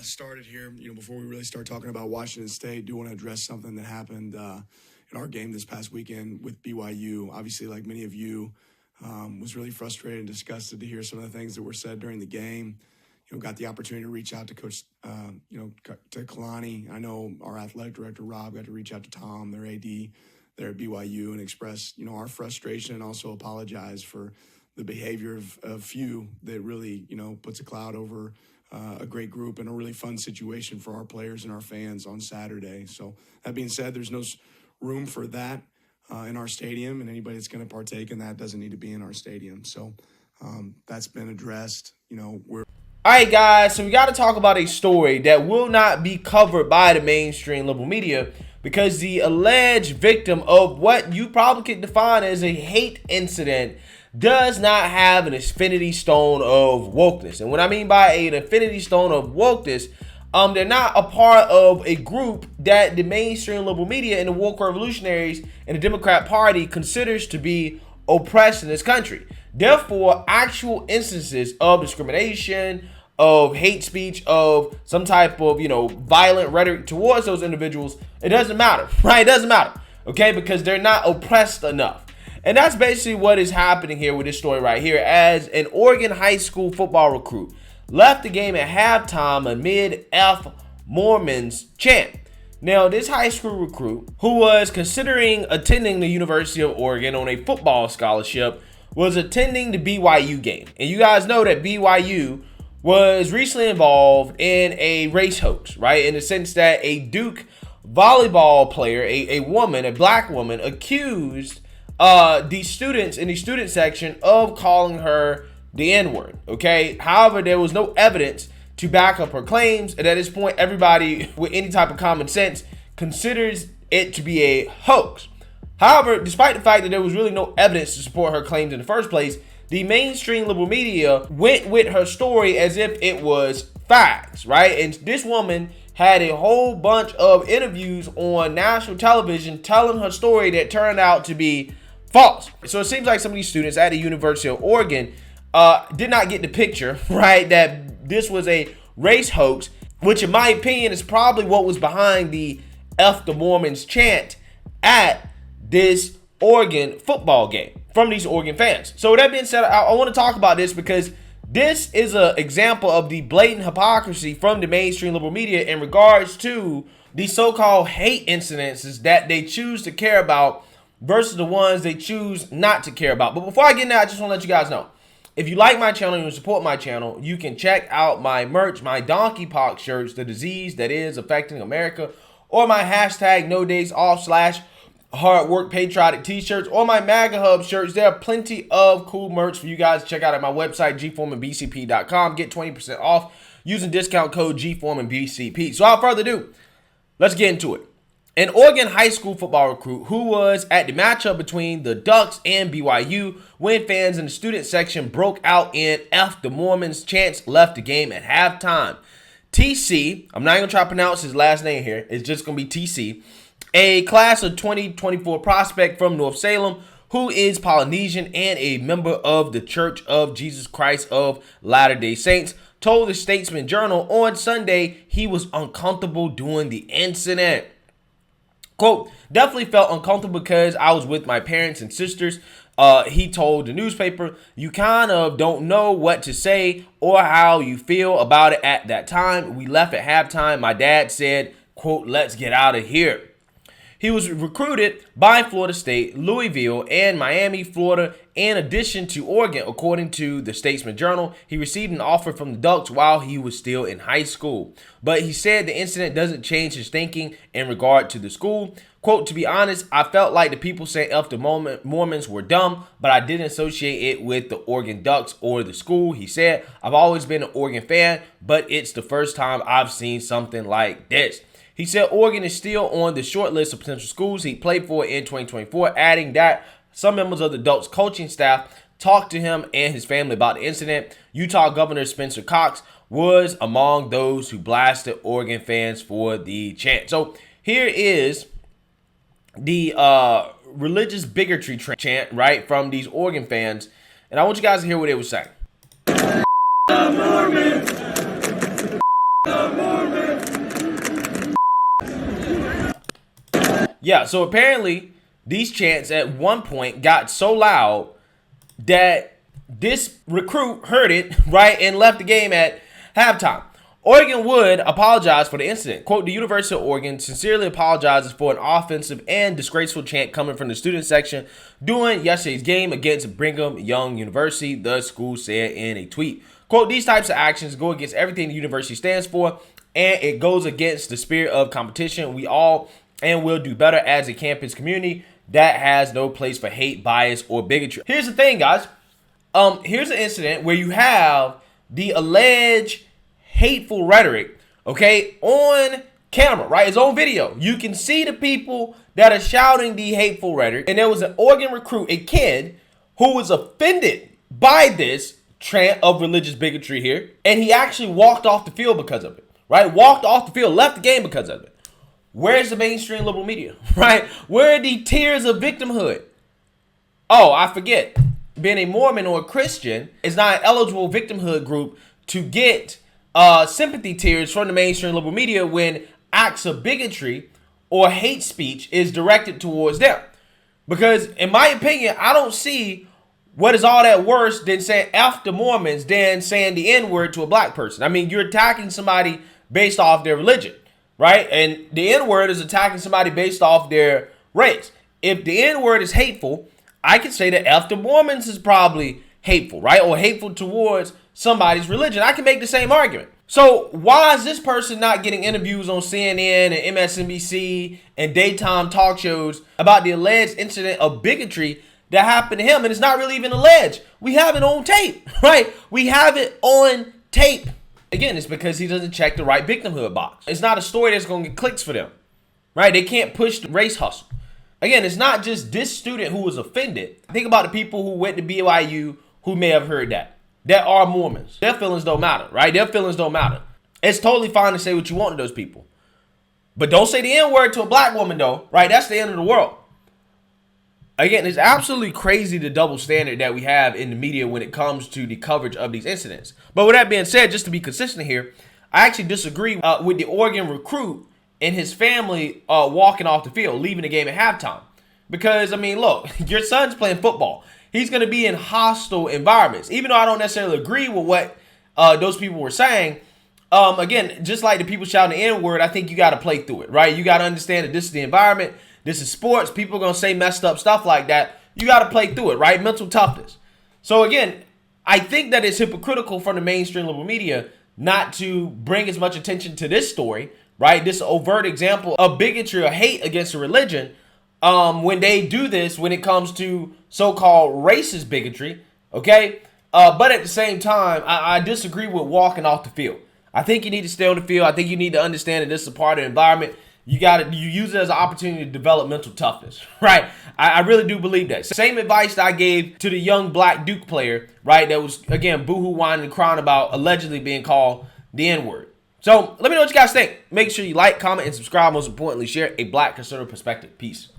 started here, before we really start talking about Washington State, do want to address something that happened in our game this past weekend with BYU. Obviously, like many of you, was really frustrated and disgusted to hear some of the things that were said during the game. Got the opportunity to reach out to Coach, to Kalani. I know our athletic director, Rob, got to reach out to Tom, their AD there at BYU, and express, our frustration and also apologize for the behavior of few that really, puts a cloud over a great group and a really fun situation for our players and our fans on Saturday. So that being said, there's no room for that in our stadium, and anybody that's going to partake in that doesn't need to be in our stadium. So that's been addressed. All right, guys, so we got to talk about a story that will not be covered by the mainstream liberal media because the alleged victim of what you probably could define as a hate incident does not have an infinity stone of wokeness. And what I mean by an infinity stone of wokeness, they're not a part of a group that the mainstream liberal media and the woke revolutionaries and the Democrat Party considers to be oppressed in this country. Therefore, actual instances of discrimination, of hate speech, of some type of, violent rhetoric towards those individuals, it doesn't matter, right? It doesn't matter, okay? Because they're not oppressed enough. And that's basically what is happening here with this story right here, as an Oregon high school football recruit left the game at halftime amid Mormons chant. Now, this high school recruit, who was considering attending the University of Oregon on a football scholarship, was attending the BYU game. And you guys know that BYU was recently involved in a race hoax, right? In the sense that a Duke volleyball player, a woman, a black woman, accused the students in the student section of calling her the N-word, okay? However, there was no evidence to back up her claims, and at this point, everybody with any type of common sense considers it to be a hoax. However, despite the fact that there was really no evidence to support her claims in the first place, the mainstream liberal media went with her story as if it was facts, right? And this woman had a whole bunch of interviews on national television telling her story that turned out to be false. So it seems like some of these students at the University of Oregon did not get the picture, right? That this was a race hoax, which in my opinion is probably what was behind the F the Mormons chant at this Oregon football game from these Oregon fans. So with that being said, I want to talk about this because this is an example of the blatant hypocrisy from the mainstream liberal media in regards to the so-called hate incidences that they choose to care about versus the ones they choose not to care about. But before I get into that, I just want to let you guys know, if you like my channel and you support my channel, you can check out my merch, my donkey pox shirts, the disease that is affecting America, or my hashtag no days off / hard work patriotic t-shirts, or my MAGA Hub shirts. There are plenty of cool merch for you guys to check out at my website, gforemanbcp.com. Get 20% off using discount code gforemanbcp. So without further ado, let's get into it. An Oregon high school football recruit who was at the matchup between the Ducks and BYU when fans in the student section broke out in F the Mormons chants left the game at halftime. TC, I'm not even going to try to pronounce his last name here. It's just going to be TC. A class of 2024 prospect from North Salem who is Polynesian and a member of the Church of Jesus Christ of Latter-day Saints, told the Statesman Journal on Sunday he was uncomfortable during the incident. Quote, definitely felt uncomfortable because I was with my parents and sisters. He told the newspaper, you kind of don't know what to say or how you feel about it at that time. We left at halftime. My dad said, quote, let's get out of here. He was recruited by Florida State, Louisville, and Miami, Florida, in addition to Oregon, according to the Statesman Journal. He received an offer from the Ducks while he was still in high school. But he said the incident doesn't change his thinking in regard to the school. Quote, to be honest, I felt like the people saying F the Mormons were dumb, but I didn't associate it with the Oregon Ducks or the school. He said, I've always been an Oregon fan, but it's the first time I've seen something like this. He said Oregon is still on the short list of potential schools he played for in 2024, adding that some members of the Ducks coaching staff talked to him and his family about the incident. Utah Governor Spencer Cox was among those who blasted Oregon fans for the chant. So here is the religious bigotry chant, right, from these Oregon fans. And I want you guys to hear what they were saying. Yeah, so apparently these chants at one point got so loud that this recruit heard it, right, and left the game at halftime. Oregon would apologize for the incident. Quote, the University of Oregon sincerely apologizes for an offensive and disgraceful chant coming from the student section during yesterday's game against Brigham Young University, the school said in a tweet. Quote, these types of actions go against everything the university stands for, and it goes against the spirit of competition. We all and will do better as a campus community that has no place for hate, bias, or bigotry. Here's the thing, guys. Here's an incident where you have the alleged hateful rhetoric, okay, on camera, right? It's on video. You can see the people that are shouting the hateful rhetoric. And there was an Oregon recruit, a kid, who was offended by this chant of religious bigotry here. And he actually walked off the field because of it, right? Walked off the field, left the game because of it. Where's the mainstream liberal media, right? Where are the tears of victimhood? Oh, I forget. Being a Mormon or a Christian is not an eligible victimhood group to get sympathy tears from the mainstream liberal media when acts of bigotry or hate speech is directed towards them. Because in my opinion, I don't see what is all that worse than saying F the Mormons than saying the N-word to a black person. I mean, you're attacking somebody based off their religion, right? And the N-word is attacking somebody based off their race. If the N-word is hateful, I could say that F the Mormons is probably hateful, right? Or hateful towards somebody's religion. I can make the same argument. So why is this person not getting interviews on CNN and MSNBC and daytime talk shows about the alleged incident of bigotry that happened to him? And it's not really even alleged. We have it on tape, right? We have it on tape. Again, it's because he doesn't check the right victimhood box. It's not a story that's going to get clicks for them, right? They can't push the race hustle. Again, it's not just this student who was offended. Think about the people who went to BYU who may have heard that are Mormons. Their feelings don't matter, right? Their feelings don't matter. It's totally fine to say what you want to those people. But don't say the N-word to a black woman, though, right? That's the end of the world. Again, it's absolutely crazy the double standard that we have in the media when it comes to the coverage of these incidents. But with that being said, just to be consistent here, I actually disagree with the Oregon recruit and his family walking off the field, leaving the game at halftime. Because, I mean, look, your son's playing football. He's going to be in hostile environments. Even though I don't necessarily agree with what those people were saying, again, just like the people shouting the N-word, I think you got to play through it, right? You got to understand that this is the environment. This is sports. People are going to say messed up stuff like that. You got to play through it, right? Mental toughness. So, again, I think that it's hypocritical from the mainstream liberal media not to bring as much attention to this story, right? This overt example of bigotry or hate against a religion when they do this when it comes to so-called racist bigotry, okay? But at the same time, I disagree with walking off the field. I think you need to stay on the field. I think you need to understand that this is a part of the environment. You use it as an opportunity to develop mental toughness, right? I really do believe that. Same advice that I gave to the young black Duke player, right? That was, again, boohoo whining and crying about allegedly being called the N-word. So let me know what you guys think. Make sure you like, comment, and subscribe. Most importantly, share a black conservative perspective. Peace.